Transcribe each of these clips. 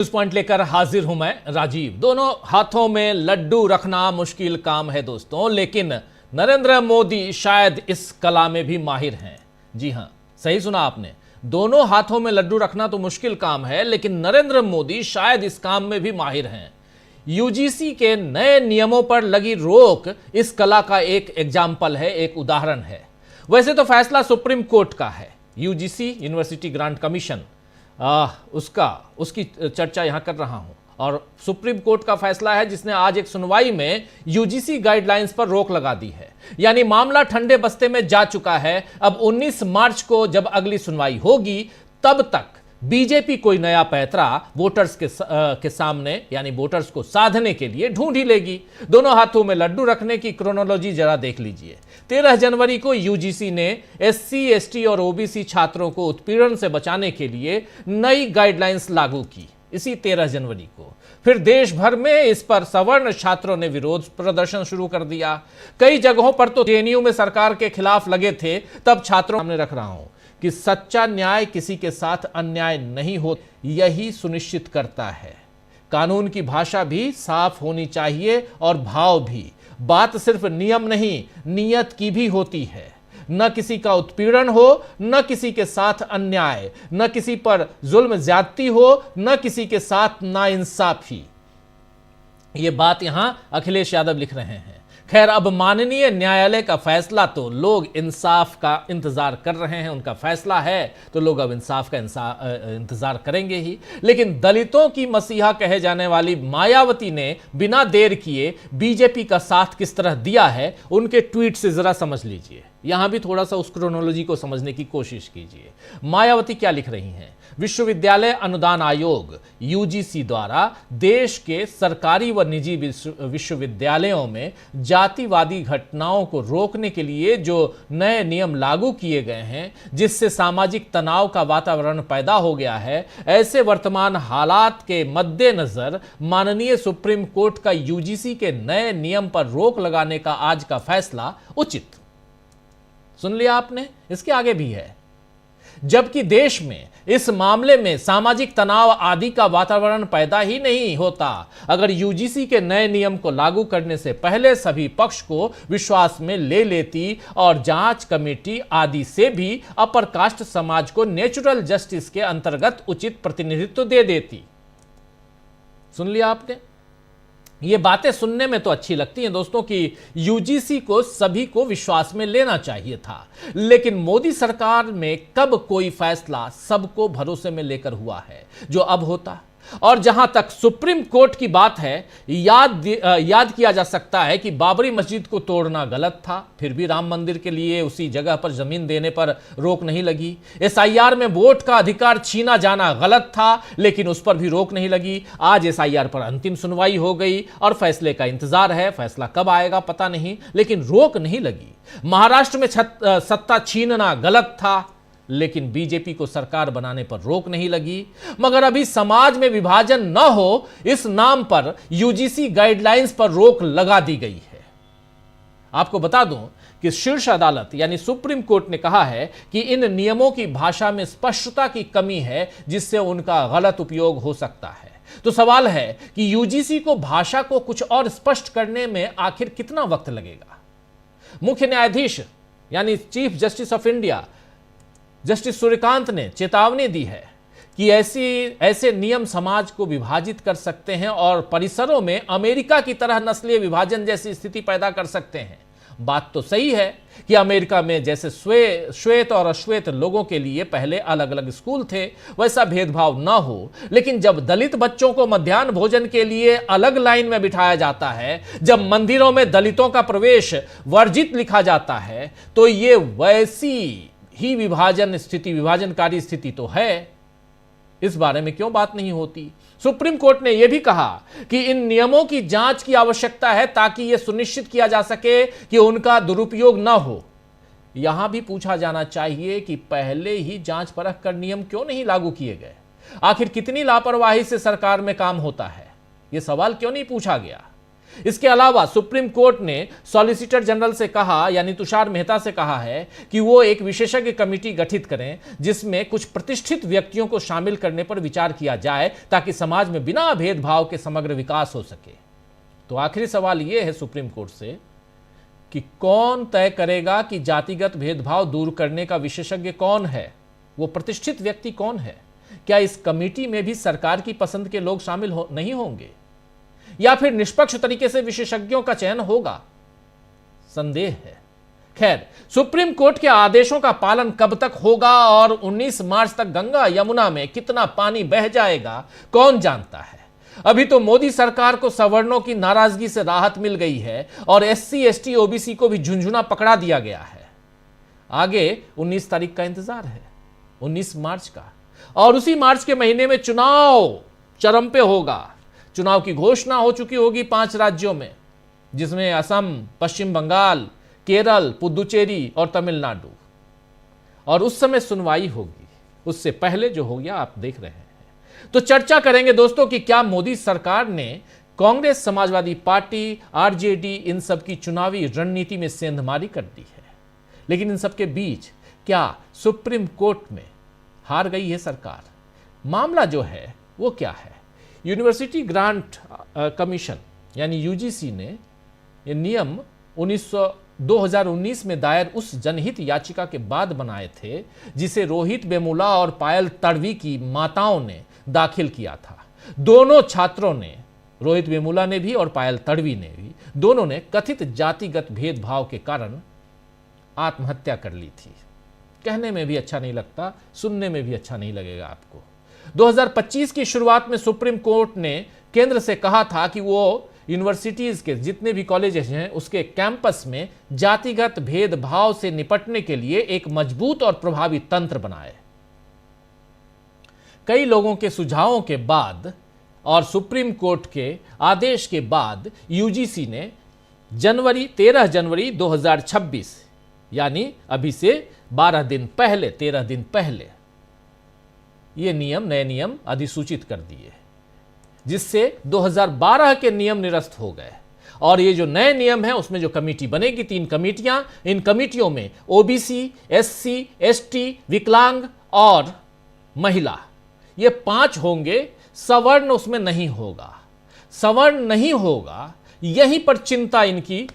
News point लेकर हाजिर हूं मैं राजीव। दोनों हाथों में लड्डू रखना मुश्किल काम है दोस्तों, लेकिन नरेंद्र मोदी शायद इस कला में भी माहिर हैं। जी हां, सही सुना आपने। दोनों हाथों में लड्डू रखना तो मुश्किल काम है, लेकिन नरेंद्र मोदी शायद इस काम में भी माहिर हैं। यूजीसी के नए नियमों पर लगी रोक इस कला का एक एग्जाम्पल है, एक उदाहरण है। वैसे तो फैसला सुप्रीम कोर्ट का है, यूजीसी यूनिवर्सिटी ग्रांट कमीशन उसकी चर्चा यहां कर रहा हूं, और सुप्रीम कोर्ट का फैसला है जिसने आज एक सुनवाई में यूजीसी गाइडलाइंस पर रोक लगा दी है। यानी मामला ठंडे बस्ते में जा चुका है। अब 19 मार्च को जब अगली सुनवाई होगी, तब तक बीजेपी कोई नया पैंतरा वोटर्स के सामने, यानी वोटर्स को साधने के लिए ढूंढ ही लेगी। दोनों हाथों में लड्डू रखने की क्रोनोलॉजी जरा देख लीजिए। 13 जनवरी को यूजीसी ने एससी, एसटी और ओबीसी छात्रों को उत्पीड़न से बचाने के लिए नई गाइडलाइंस लागू की, इसी 13 जनवरी को। फिर देश भर में इस पर सवर्ण छात्रों ने विरोध प्रदर्शन शुरू कर दिया। कई जगहों पर तो जेएनयू में सरकार के खिलाफ लगे थे। तब छात्रों सामने रख रहा हूं कि सच्चा न्याय किसी के साथ अन्याय नहीं हो, यही सुनिश्चित करता है। कानून की भाषा भी साफ होनी चाहिए और भाव भी। बात सिर्फ नियम नहीं, नियत की भी होती है। न किसी का उत्पीड़न हो, न किसी के साथ अन्याय, न किसी पर जुल्म ज्यादती हो, न किसी के साथ नाइंसाफी। यह बात यहां अखिलेश यादव लिख रहे हैं। खैर, अब माननीय न्यायालय का फैसला तो लोग इंसाफ का इंतजार कर रहे हैं। उनका फैसला है तो लोग अब इंसाफ का इंतजार करेंगे ही। लेकिन दलितों की मसीहा कहे जाने वाली मायावती ने बिना देर किए बीजेपी का साथ किस तरह दिया है, उनके ट्वीट से जरा समझ लीजिए। यहां भी थोड़ा सा उस क्रोनोलॉजी को समझने की कोशिश कीजिए। मायावती क्या लिख रही हैं? विश्वविद्यालय अनुदान आयोग यूजीसी द्वारा देश के सरकारी व निजी विश्वविद्यालयों में जातिवादी घटनाओं को रोकने के लिए जो नए नियम लागू किए गए हैं, जिससे सामाजिक तनाव का वातावरण पैदा हो गया है, ऐसे वर्तमान हालात के मद्देनजर माननीय सुप्रीम कोर्ट का यूजीसी के नए नियम पर रोक लगाने का आज का फैसला उचित। सुन लिया आपने? इसके आगे भी है। जबकि देश में इस मामले में सामाजिक तनाव आदि का वातावरण पैदा ही नहीं होता अगर यूजीसी के नए नियम को लागू करने से पहले सभी पक्ष को विश्वास में ले लेती और जांच कमेटी आदि से भी अपर कास्ट समाज को नेचुरल जस्टिस के अंतर्गत उचित प्रतिनिधित्व दे देती। सुन लिया आपने? ये बातें सुनने में तो अच्छी लगती हैं दोस्तों कि यूजीसी को सभी को विश्वास में लेना चाहिए था, लेकिन मोदी सरकार में कब कोई फैसला सबको भरोसे में लेकर हुआ है जो अब होता। और जहां तक सुप्रीम कोर्ट की बात है, याद किया जा सकता है कि बाबरी मस्जिद को तोड़ना गलत था, फिर भी राम मंदिर के लिए उसी जगह पर जमीन देने पर रोक नहीं लगी। एसआईआर में वोट का अधिकार छीना जाना गलत था, लेकिन उस पर भी रोक नहीं लगी। आज एसआईआर पर अंतिम सुनवाई हो गई और फैसले का इंतजार है। फैसला कब आएगा पता नहीं, लेकिन रोक नहीं लगी। महाराष्ट्र में सत्ता छीनना गलत था, लेकिन बीजेपी को सरकार बनाने पर रोक नहीं लगी। मगर अभी समाज में विभाजन न हो, इस नाम पर यूजीसी गाइडलाइंस पर रोक लगा दी गई है। आपको बता दूं कि शीर्ष अदालत यानी सुप्रीम कोर्ट ने कहा है कि इन नियमों की भाषा में स्पष्टता की कमी है, जिससे उनका गलत उपयोग हो सकता है। तो सवाल है कि यूजीसी को भाषा को कुछ और स्पष्ट करने में आखिर कितना वक्त लगेगा? मुख्य न्यायाधीश यानी chief justice of India justice Suryakant ने चेतावनी दी है कि ऐसे नियम समाज को विभाजित कर सकते हैं और परिसरों में अमेरिका की तरह नस्लीय विभाजन जैसी स्थिति पैदा कर सकते हैं। बात तो सही है कि अमेरिका में जैसे श्वेत और अश्वेत लोगों के लिए पहले अलग अलग स्कूल थे, वैसा भेदभाव ना हो। लेकिन जब दलित बच्चों को मध्याह्न भोजन के लिए अलग लाइन में बिठाया जाता है, जब मंदिरों में दलितों का प्रवेश वर्जित लिखा जाता है, तो ये वैसी ही विभाजनकारी स्थिति तो है। इस बारे में क्यों बात नहीं होती? सुप्रीम कोर्ट ने यह भी कहा कि इन नियमों की जांच की आवश्यकता है ताकि यह सुनिश्चित किया जा सके कि उनका दुरुपयोग ना हो। यहां भी पूछा जाना चाहिए कि पहले ही जांच परख कर नियम क्यों नहीं लागू किए गए? आखिर कितनी लापरवाही से सरकार में काम होता है? यह सवाल क्यों नहीं पूछा गया? इसके अलावा सुप्रीम कोर्ट ने सॉलिसिटर जनरल से कहा, यानी तुषार मेहता से कहा है कि वो एक विशेषज्ञ कमेटी गठित करें जिसमें कुछ प्रतिष्ठित व्यक्तियों को शामिल करने पर विचार किया जाए ताकि समाज में बिना भेदभाव के समग्र विकास हो सके। तो आखिरी सवाल यह है सुप्रीम कोर्ट से कि कौन तय करेगा कि जातिगत भेदभाव दूर करने का विशेषज्ञ कौन है, वो प्रतिष्ठित व्यक्ति कौन है? क्या इस कमेटी में भी सरकार की पसंद के लोग शामिल नहीं होंगे या फिर निष्पक्ष तरीके से विशेषज्ञों का चयन होगा? संदेह है। खैर, सुप्रीम कोर्ट के आदेशों का पालन कब तक होगा और 19 मार्च तक गंगा यमुना में कितना पानी बह जाएगा, कौन जानता है। अभी तो मोदी सरकार को सवर्णों की नाराजगी से राहत मिल गई है और SC ST OBC को भी झुंझुना पकड़ा दिया गया है। आगे 19 तारीख का इंतजार है, 19 मार्च का, और उसी मार्च के महीने में चुनाव चरम पे होगा। चुनाव की घोषणा हो चुकी होगी 5 राज्यों में, जिसमें असम, पश्चिम बंगाल, केरल, पुदुचेरी और तमिलनाडु। और उस समय सुनवाई होगी, उससे पहले जो हो गया आप देख रहे हैं। तो चर्चा करेंगे दोस्तों कि क्या मोदी सरकार ने कांग्रेस, समाजवादी पार्टी, RJD इन सब की चुनावी रणनीति में सेंधमारी कर दी है। लेकिन इन सब के बीच क्या सुप्रीम कोर्ट में हार गई है सरकार? मामला जो है वो क्या है? यूनिवर्सिटी ग्रांट कमीशन यानी UGC ने ये नियम 2019 में दायर उस जनहित याचिका के बाद बनाए थे जिसे रोहित वेमुला और पायल तड़वी की माताओं ने दाखिल किया था। दोनों छात्रों ने, रोहित वेमुला ने भी और पायल तड़वी ने भी, दोनों ने कथित जातिगत भेदभाव के कारण आत्महत्या कर ली थी। कहने में भी अच्छा नहीं लगता, सुनने में भी अच्छा नहीं लगेगा आपको। 2025 की शुरुआत में सुप्रीम कोर्ट ने केंद्र से कहा था कि वो यूनिवर्सिटीज के जितने भी कॉलेजेस हैं उसके कैंपस में जातिगत भेदभाव से निपटने के लिए एक मजबूत और प्रभावी तंत्र बनाए। कई लोगों के सुझावों के बाद और सुप्रीम कोर्ट के आदेश के बाद UGC ने 13 जनवरी 2026 यानी अभी से 13 दिन पहले ये नए नियम अधिसूचित कर दिए, जिससे 2012 के नियम निरस्त हो गए। और ये जो नए नियम है उसमें जो कमेटी बनेगी, 3 कमेटियां, इन कमेटियों में OBC, SC, ST, विकलांग और महिला, ये 5 होंगे। सवर्ण उसमें नहीं होगा। सवर्ण नहीं होगा, यहीं पर चिंता इनकी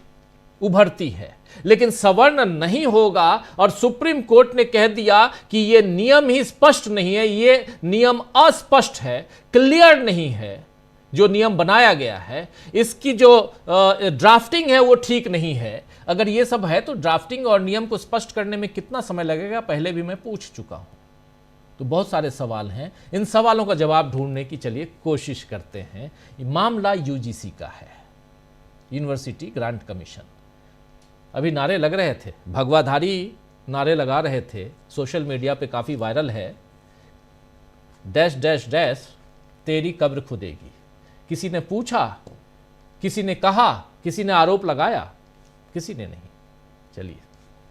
उभरती है। लेकिन सवर्ण नहीं होगा और सुप्रीम कोर्ट ने कह दिया कि यह नियम ही स्पष्ट नहीं है, यह नियम अस्पष्ट है, क्लियर नहीं है। जो नियम बनाया गया है, इसकी जो ड्राफ्टिंग है वो ठीक नहीं है। अगर ये सब है तो ड्राफ्टिंग और नियम को स्पष्ट करने में कितना समय लगेगा, पहले भी मैं पूछ चुका हूं। तो बहुत सारे सवाल हैं, इन सवालों का जवाब ढूंढने की चलिए कोशिश करते हैं। मामला UGC का है, यूनिवर्सिटी ग्रांट कमीशन। अभी नारे लग रहे थे, भगवाधारी नारे लगा रहे थे, सोशल मीडिया पे काफ़ी वायरल है, डैश डैश डैश तेरी कब्र खुदेगी। किसी ने पूछा, किसी ने कहा, किसी ने आरोप लगाया, किसी ने नहीं। चलिए